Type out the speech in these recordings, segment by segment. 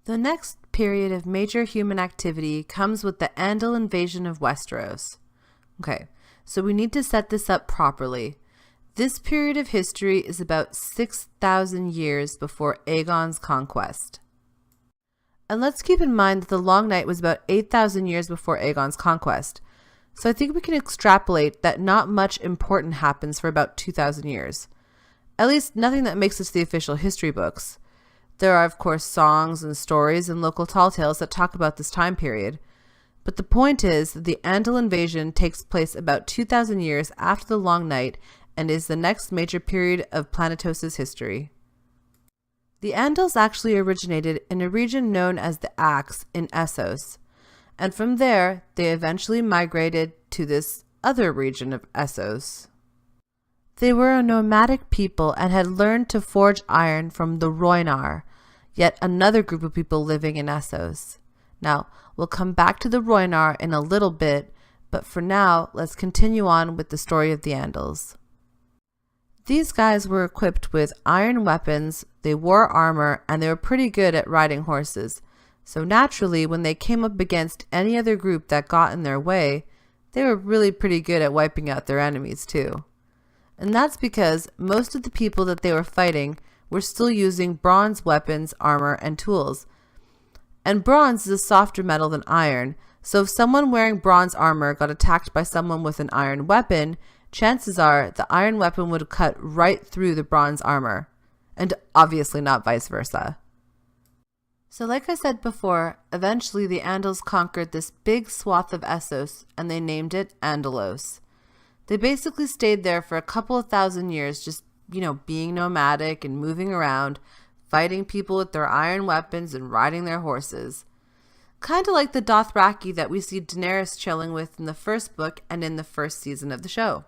The next period of major human activity comes with the Andal invasion of Westeros. Okay, so we need to set this up properly. This period of history is about 6,000 years before Aegon's conquest. And let's keep in mind that the Long Night was about 8,000 years before Aegon's conquest. So I think we can extrapolate that not much important happens for about 2,000 years. At least nothing that makes it to the official history books. There are, of course, songs and stories and local tall tales that talk about this time period. But the point is that the Andal invasion takes place about 2,000 years after the Long Night and is the next major period of Planetos' history. The Andals actually originated in a region known as the Axe in Essos, and from there they eventually migrated to this other region of Essos. They were a nomadic people and had learned to forge iron from the Rhoynar, yet another group of people living in Essos. Now, we'll come back to the Rhoynar in a little bit, but for now, let's continue on with the story of the Andals. These guys were equipped with iron weapons, they wore armor, and they were pretty good at riding horses. So naturally, when they came up against any other group that got in their way, they were really pretty good at wiping out their enemies too. And that's because most of the people that they were fighting were still using bronze weapons, armor, and tools. And bronze is a softer metal than iron, so if someone wearing bronze armor got attacked by someone with an iron weapon, chances are the iron weapon would cut right through the bronze armor, and obviously not vice versa. So like I said before, eventually the Andals conquered this big swath of Essos, and they named it Andalos. They basically stayed there for a couple of thousand years, just, being nomadic and moving around, fighting people with their iron weapons and riding their horses. Kind of like the Dothraki that we see Daenerys chilling with in the first book and in the first season of the show.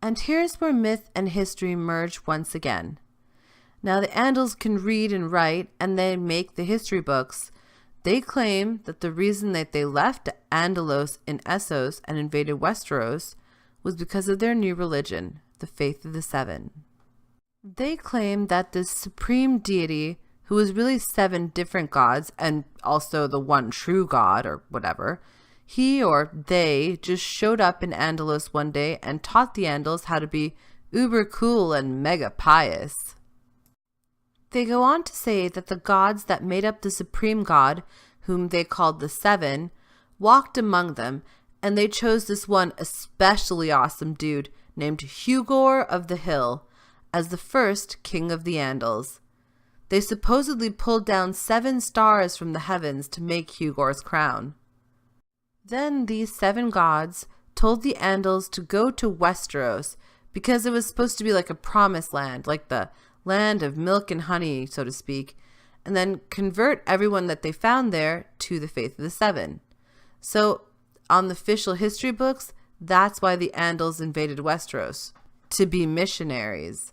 And here's where myth and history merge once again. Now the Andals can read and write, and they make the history books. They claim that the reason that they left Andalos in Essos and invaded Westeros was because of their new religion, the Faith of the Seven. They claim that this supreme deity, who was really 7 different gods and also the one true god or whatever, he or they just showed up in Andalos one day and taught the Andals how to be uber cool and mega pious. They go on to say that the gods that made up the supreme god, whom they called the Seven, walked among them, and they chose this one especially awesome dude named Hugor of the Hill as the first king of the Andals. They supposedly pulled down 7 stars from the heavens to make Hugor's crown. Then these 7 gods told the Andals to go to Westeros because it was supposed to be like a promised land, like the land of milk and honey, so to speak, and then convert everyone that they found there to the Faith of the Seven. So, on the official history books, that's why the Andals invaded Westeros, to be missionaries.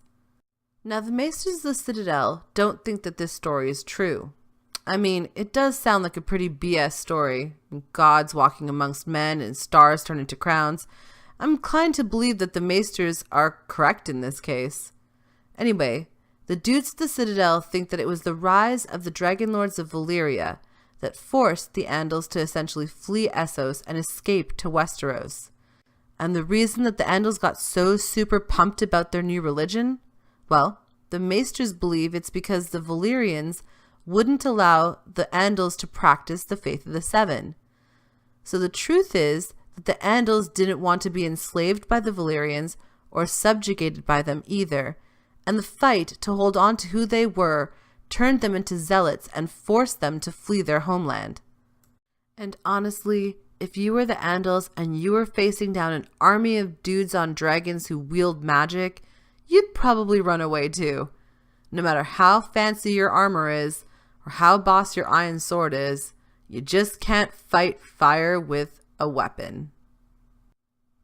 Now, the Maesters of the Citadel don't think that this story is true. I mean, it does sound like a pretty BS story, gods walking amongst men and stars turn into crowns. I'm inclined to believe that the Maesters are correct in this case. Anyway, the dudes of the Citadel think that it was the rise of the Dragon Lords of Valyria that forced the Andals to essentially flee Essos and escape to Westeros. And the reason that the Andals got so super pumped about their new religion? Well, the Maesters believe it's because the Valyrians wouldn't allow the Andals to practice the Faith of the Seven. So the truth is that the Andals didn't want to be enslaved by the Valyrians or subjugated by them either, and the fight to hold on to who they were turned them into zealots and forced them to flee their homeland. And honestly, if you were the Andals and you were facing down an army of dudes on dragons who wield magic, you'd probably run away too. No matter how fancy your armor is, or how boss your iron sword is, you just can't fight fire with a weapon.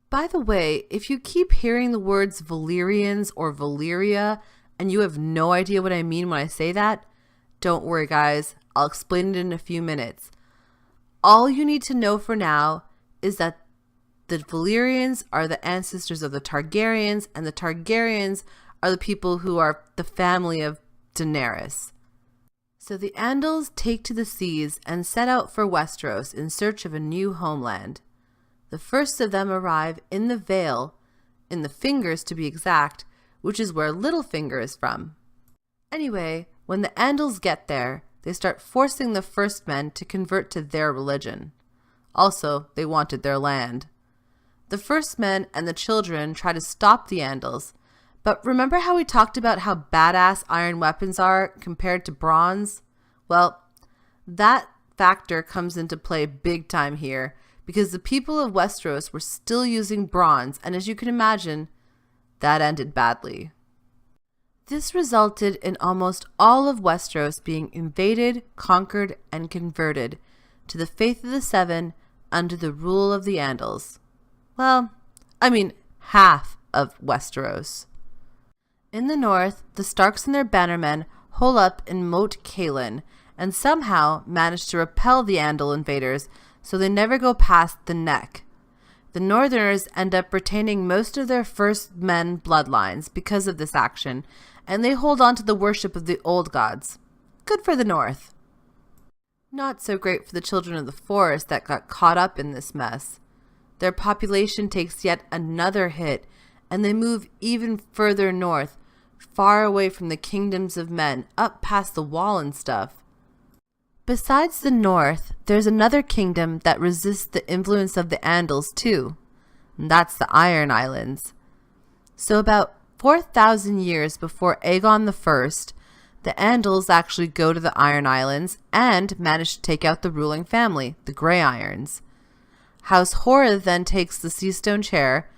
By the way, if you keep hearing the words Valyrians or Valyria, and you have no idea what I mean when I say that, don't worry guys, I'll explain it in a few minutes. All you need to know for now is that the Valyrians are the ancestors of the Targaryens, and the Targaryens are the people who are the family of Daenerys. So the Andals take to the seas and set out for Westeros in search of a new homeland. The first of them arrive in the Vale, in the Fingers to be exact, which is where Littlefinger is from. Anyway, when the Andals get there, they start forcing the first men to convert to their religion. Also, they wanted their land. The first men and the children try to stop the Andals, but remember how we talked about how badass iron weapons are compared to bronze? Well, that factor comes into play big time here, because the people of Westeros were still using bronze, and as you can imagine, that ended badly. This resulted in almost all of Westeros being invaded, conquered, and converted to the Faith of the Seven under the rule of the Andals. Well, I mean, half of Westeros. In the north, the Starks and their bannermen hole up in Moat Cailin and somehow manage to repel the Andal invaders so they never go past the Neck. The Northerners end up retaining most of their first men bloodlines because of this action, and they hold on to the worship of the old gods. Good for the North. Not so great for the children of the forest that got caught up in this mess. Their population takes yet another hit, and they move even further north, far away from the kingdoms of men, up past the wall and stuff. Besides the north, there's another kingdom that resists the influence of the Andals too, and that's the Iron Islands. So about 4,000 years before Aegon I, the Andals actually go to the Iron Islands and manage to take out the ruling family, the Grey Irons. House Horror then takes the Seastone chair,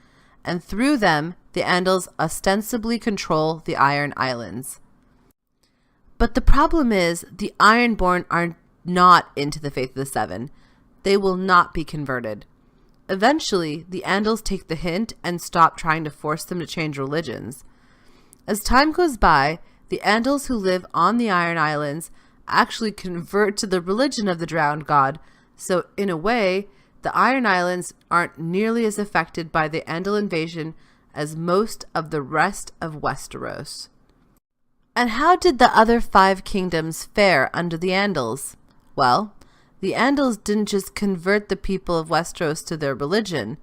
and through them, the Andals ostensibly control the Iron Islands. But the problem is, the Ironborn are not into the Faith of the Seven. They will not be converted. Eventually, the Andals take the hint and stop trying to force them to change religions. As time goes by, the Andals who live on the Iron Islands actually convert to the religion of the drowned god, so in a way, the Iron Islands aren't nearly as affected by the Andal invasion as most of the rest of Westeros. And how did the other 5 kingdoms fare under the Andals? Well, the Andals didn't just convert the people of Westeros to their religion,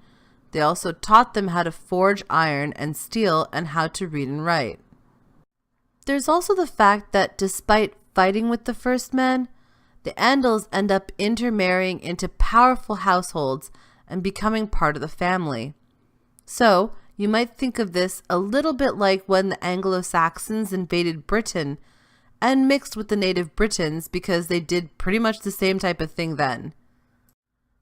they also taught them how to forge iron and steel and how to read and write. There's also the fact that despite fighting with the first men, the Andals end up intermarrying into powerful households and becoming part of the family. So, you might think of this a little bit like when the Anglo-Saxons invaded Britain and mixed with the native Britons because they did pretty much the same type of thing then.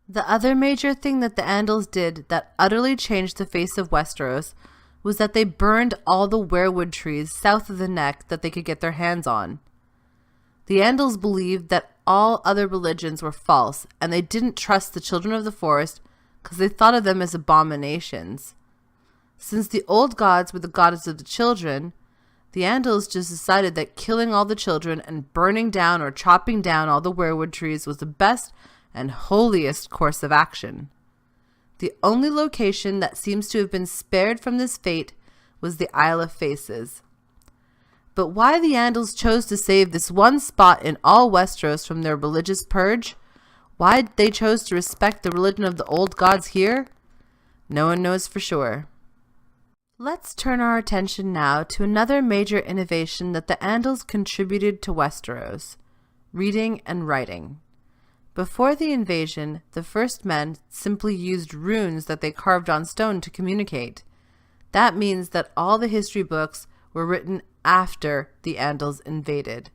The other major thing that the Andals did that utterly changed the face of Westeros was that they burned all the weirwood trees south of the Neck that they could get their hands on. The Andals believed that all other religions were false, and they didn't trust the children of the forest because they thought of them as abominations. Since the old gods were the gods of the children, the Andals just decided that killing all the children and burning down or chopping down all the weirwood trees was the best and holiest course of action. The only location that seems to have been spared from this fate was the Isle of Faces. But why the Andals chose to save this one spot in all Westeros from their religious purge, why they chose to respect the religion of the old gods here, no one knows for sure. Let's turn our attention now to another major innovation that the Andals contributed to Westeros: reading and writing. Before the invasion, the first men simply used runes that they carved on stone to communicate. That means that all the history books were written after the Andals invaded.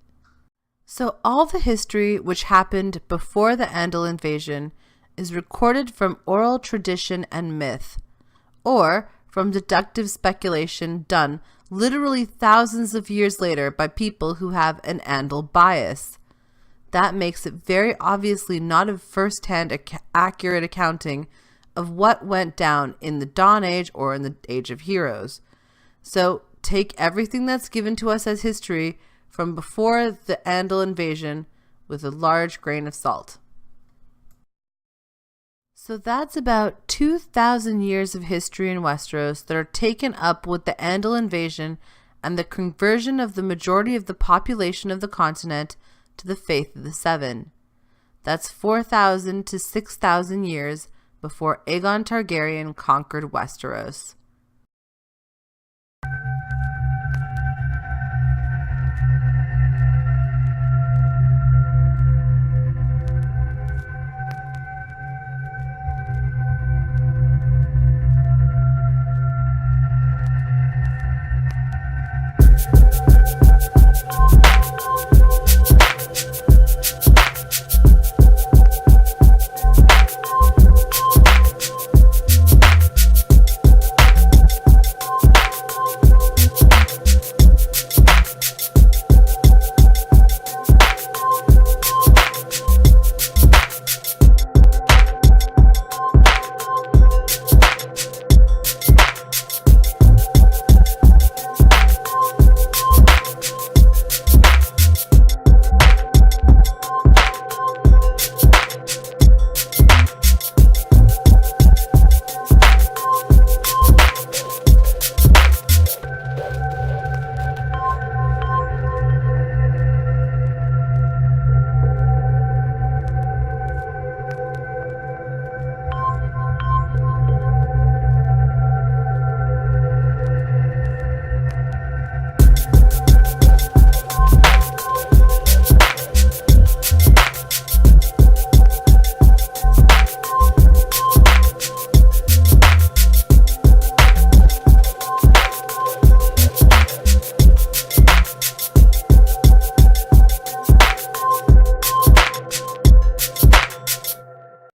So all the history which happened before the Andal invasion is recorded from oral tradition and myth, or from deductive speculation done literally thousands of years later by people who have an Andal bias. That makes it very obviously not a first-hand accurate accounting of what went down in the Dawn Age or in the Age of Heroes. So take everything that's given to us as history from before the Andal invasion with a large grain of salt. So that's about 2,000 years of history in Westeros that are taken up with the Andal invasion and the conversion of the majority of the population of the continent to the Faith of the Seven. That's 4,000 to 6,000 years before Aegon Targaryen conquered Westeros.